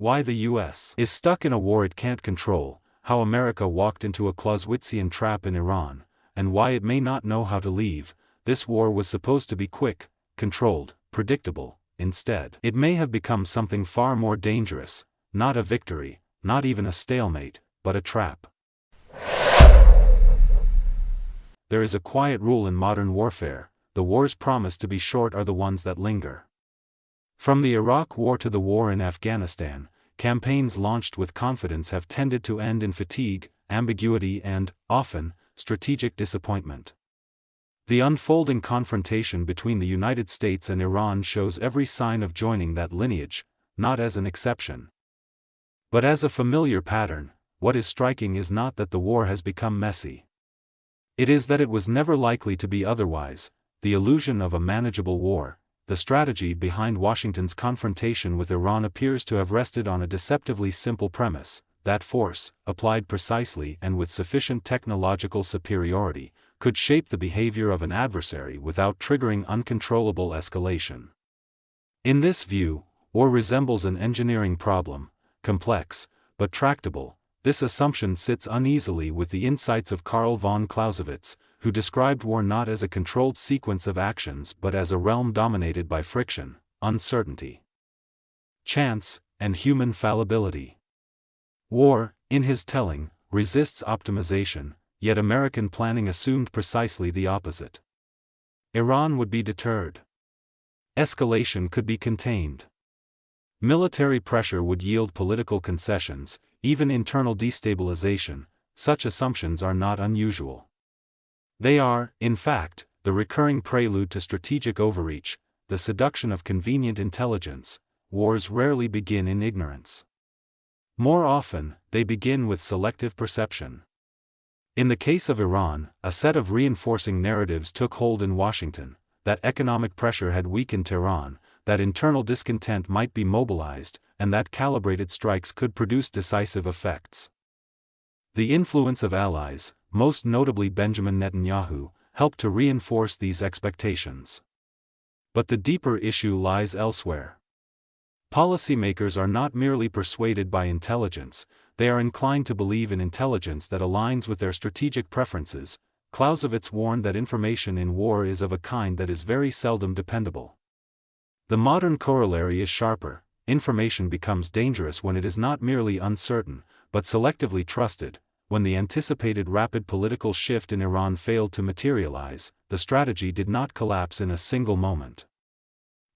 Why the U.S. is stuck in a war it can't control, how America walked into a Clausewitzian trap in Iran, and why it may not know how to leave. This war was supposed to be quick, controlled, predictable. Instead, it may have become something far more dangerous, not a victory, not even a stalemate, but a trap. There is a quiet rule in modern warfare: the wars promised to be short are the ones that linger. From the Iraq War to the war in Afghanistan, campaigns launched with confidence have tended to end in fatigue, ambiguity and, often, strategic disappointment. The unfolding confrontation between the United States and Iran shows every sign of joining that lineage, not as an exception, but as a familiar pattern. What is striking is not that the war has become messy. It is that it was never likely to be otherwise. The illusion of a manageable war, the strategy behind Washington's confrontation with Iran, appears to have rested on a deceptively simple premise: that force, applied precisely and with sufficient technological superiority, could shape the behavior of an adversary without triggering uncontrollable escalation. In this view, war resembles an engineering problem, complex, but tractable. This assumption sits uneasily with the insights of Carl von Clausewitz, who described war not as a controlled sequence of actions but as a realm dominated by friction, uncertainty, chance, and human fallibility. War, in his telling, resists optimization, yet American planning assumed precisely the opposite. Iran would be deterred. Escalation could be contained. Military pressure would yield political concessions, even internal destabilization. Such assumptions are not unusual. They are, in fact, the recurring prelude to strategic overreach, the seduction of convenient intelligence. Wars rarely begin in ignorance. More often, they begin with selective perception. In the case of Iran, a set of reinforcing narratives took hold in Washington: that economic pressure had weakened Tehran, that internal discontent might be mobilized, and that calibrated strikes could produce decisive effects. The influence of allies, most notably Benjamin Netanyahu, helped to reinforce these expectations. But the deeper issue lies elsewhere. Policymakers are not merely persuaded by intelligence, they are inclined to believe in intelligence that aligns with their strategic preferences. Clausewitz warned that information in war is of a kind that is very seldom dependable. The modern corollary is sharper: information becomes dangerous when it is not merely uncertain, but selectively trusted. When the anticipated rapid political shift in Iran failed to materialize, the strategy did not collapse in a single moment.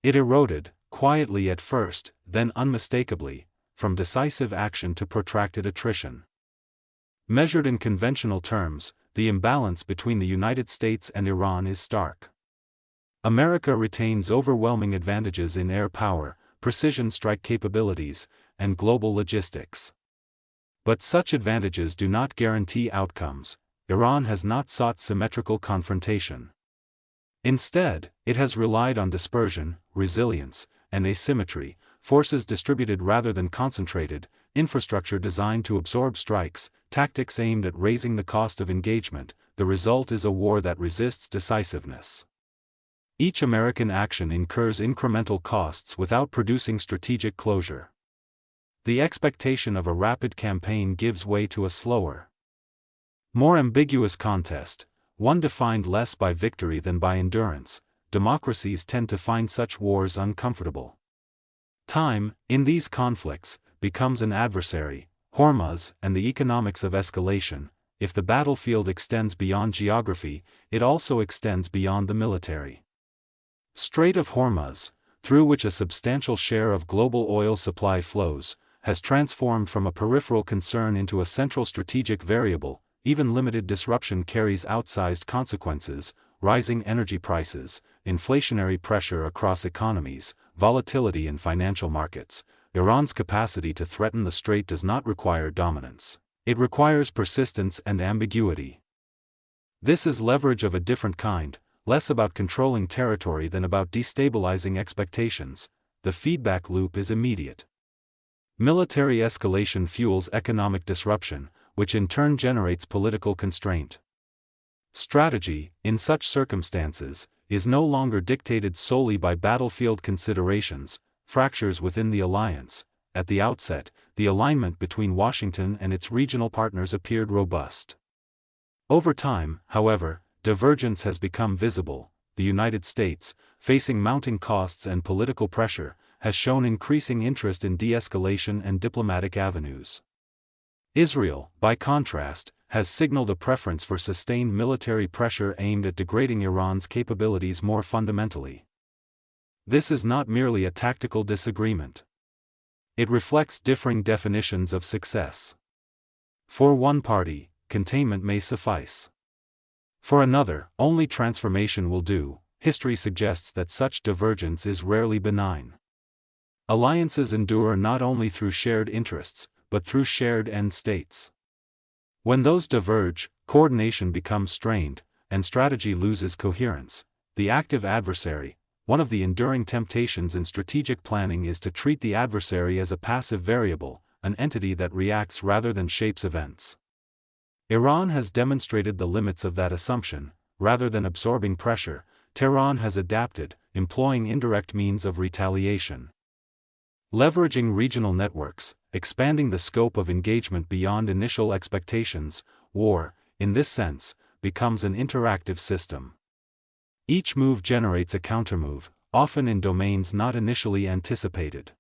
It eroded, quietly at first, then unmistakably, from decisive action to protracted attrition. Measured in conventional terms, the imbalance between the United States and Iran is stark. America retains overwhelming advantages in air power, precision strike capabilities, and global logistics. But such advantages do not guarantee outcomes. Iran has not sought symmetrical confrontation. Instead, it has relied on dispersion, resilience, and asymmetry, forces distributed rather than concentrated, infrastructure designed to absorb strikes, tactics aimed at raising the cost of engagement. The result is a war that resists decisiveness. Each American action incurs incremental costs without producing strategic closure. The expectation of a rapid campaign gives way to a slower, more ambiguous contest, one defined less by victory than by endurance. Democracies tend to find such wars uncomfortable. Time, in these conflicts, becomes an adversary. Hormuz and the economics of escalation. If the battlefield extends beyond geography, it also extends beyond the military. Strait of Hormuz, through which a substantial share of global oil supply flows, has transformed from a peripheral concern into a central strategic variable. Even limited disruption carries outsized consequences: rising energy prices, inflationary pressure across economies, volatility in financial markets. Iran's capacity to threaten the strait does not require dominance. It requires persistence and ambiguity. This is leverage of a different kind, less about controlling territory than about destabilizing expectations. The feedback loop is immediate. Military escalation fuels economic disruption, which in turn generates political constraint. Strategy, in such circumstances, is no longer dictated solely by battlefield considerations. Fractures within the alliance, at the outset, the alignment between Washington and its regional partners appeared robust. Over time, however, divergence has become visible. The United States, facing mounting costs and political pressure, has shown increasing interest in de-escalation and diplomatic avenues. Israel, by contrast, has signaled a preference for sustained military pressure aimed at degrading Iran's capabilities more fundamentally. This is not merely a tactical disagreement. It reflects differing definitions of success. For one party, containment may suffice. For another, only transformation will do. History suggests that such divergence is rarely benign. Alliances endure not only through shared interests, but through shared end states. When those diverge, coordination becomes strained, and strategy loses coherence. The active adversary. One of the enduring temptations in strategic planning is to treat the adversary as a passive variable, an entity that reacts rather than shapes events. Iran has demonstrated the limits of that assumption. Rather than absorbing pressure, Tehran has adapted, employing indirect means of retaliation. Leveraging regional networks, expanding the scope of engagement beyond initial expectations, war, in this sense, becomes an interactive system. Each move generates a countermove, often in domains not initially anticipated.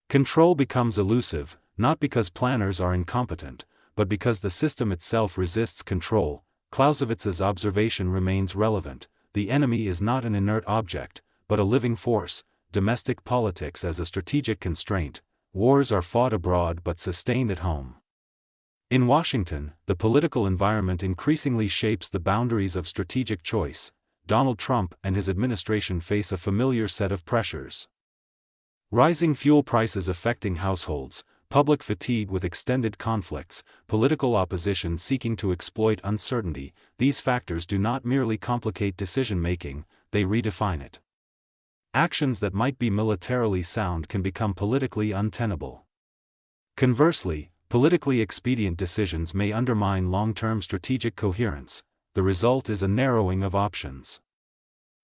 Control becomes elusive, not because planners are incompetent, but because the system itself resists control. Clausewitz's observation remains relevant. The enemy is not an inert object, but a living force. Domestic politics as a strategic constraint. Wars are fought abroad but sustained at home. In Washington, the political environment increasingly shapes the boundaries of strategic choice. Donald Trump and his administration face a familiar set of pressures. Rising fuel prices affecting households, public fatigue with extended conflicts, political opposition seeking to exploit uncertainty. These factors do not merely complicate decision-making, they redefine it. Actions that might be militarily sound can become politically untenable. Conversely, politically expedient decisions may undermine long-term strategic coherence. The result is a narrowing of options.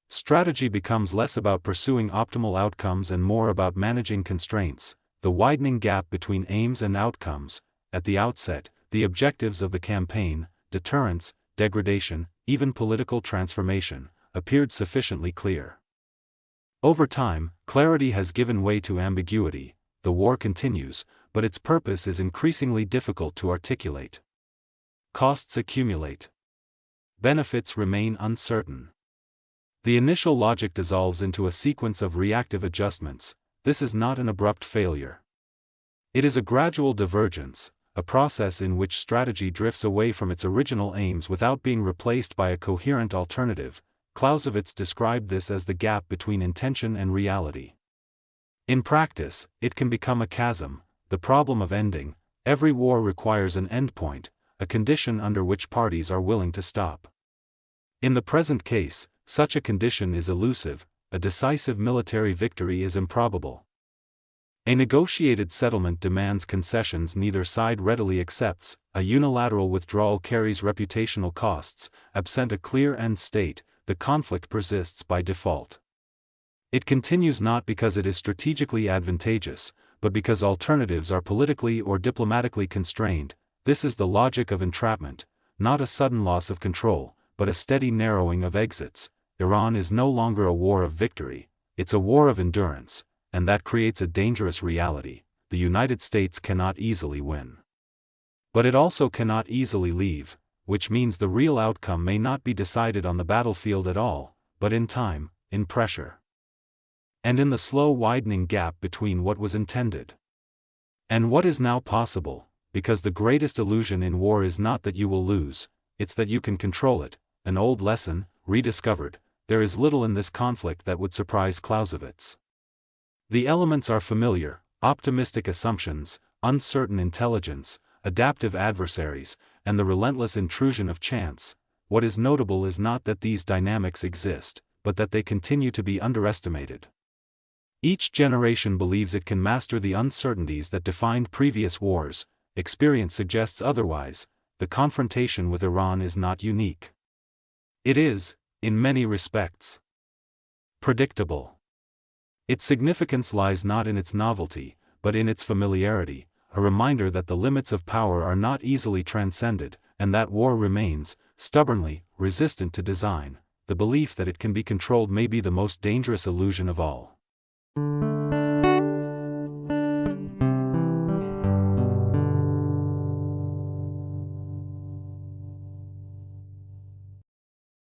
Strategy becomes less about pursuing optimal outcomes and more about managing constraints. The widening gap between aims and outcomes. At the outset, the objectives of the campaign, deterrence, degradation, even political transformation, appeared sufficiently clear. Over time, clarity has given way to ambiguity. The war continues, but its purpose is increasingly difficult to articulate. Costs accumulate. Benefits remain uncertain. The initial logic dissolves into a sequence of reactive adjustments. This is not an abrupt failure. It is a gradual divergence, a process in which strategy drifts away from its original aims without being replaced by a coherent alternative. Clausewitz described this as the gap between intention and reality. In practice, it can become a chasm, the problem of ending. Every war requires an endpoint, a condition under which parties are willing to stop. In the present case, such a condition is elusive. A decisive military victory is improbable. A negotiated settlement demands concessions neither side readily accepts. A unilateral withdrawal carries reputational costs. Absent a clear end state, the conflict persists by default. It continues not because it is strategically advantageous, but because alternatives are politically or diplomatically constrained. This is the logic of entrapment, not a sudden loss of control, but a steady narrowing of exits. Iran is no longer a war of victory, it's a war of endurance, and that creates a dangerous reality. The United States cannot easily win. But it also cannot easily leave, which means the real outcome may not be decided on the battlefield at all, but in time, in pressure. And in the slow widening gap between what was intended and what is now possible, because the greatest illusion in war is not that you will lose, it's that you can control it. An old lesson, rediscovered. There is little in this conflict that would surprise Clausewitz. The elements are familiar: optimistic assumptions, uncertain intelligence, adaptive adversaries, and the relentless intrusion of chance. What is notable is not that these dynamics exist, but that they continue to be underestimated. Each generation believes it can master the uncertainties that defined previous wars. Experience suggests otherwise. The confrontation with Iran is not unique. It is, in many respects, predictable. Its significance lies not in its novelty, but in its familiarity, a reminder that the limits of power are not easily transcended, and that war remains, stubbornly, resistant to design. The belief that it can be controlled may be the most dangerous illusion of all.